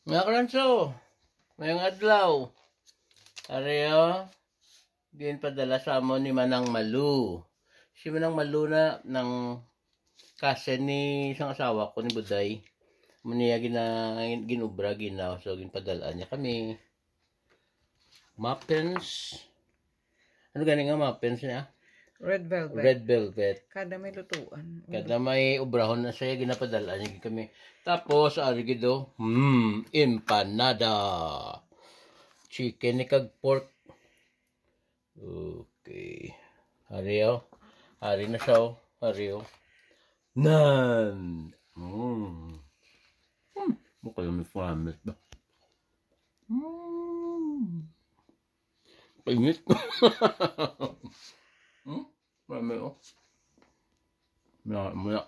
Mga karanso, ngayong adlaw, areo, din padala sa amon ni Manang Malu. Si Manang Malu na ng kasen ni isang asawa ko ni Buday. Muniya ginubra, ginaw, so ginpadala niya kami. Muffins. Ano ganing nga muffins niya? Red velvet. Red velvet. Kada may lutuan. Kada may ubrahon na siya, ginapadala niya kami. Tapos, arigido, empanada. Chicken ni kag pork. Okay. Ariyo. Ari na siya. Ariyo. Nan. Mukha yung may promise ba? Painit. Marami oh. Muna.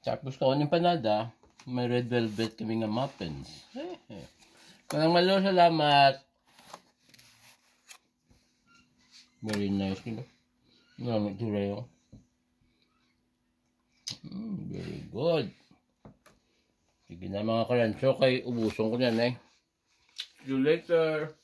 Tapos ko ng panada, may red velvet kami nga muffins. Manang Malu, salamat. Very nice nila. Maraming tura yun. Very good. Sige na mga karanso, kay ubuson ko na eh. See you later.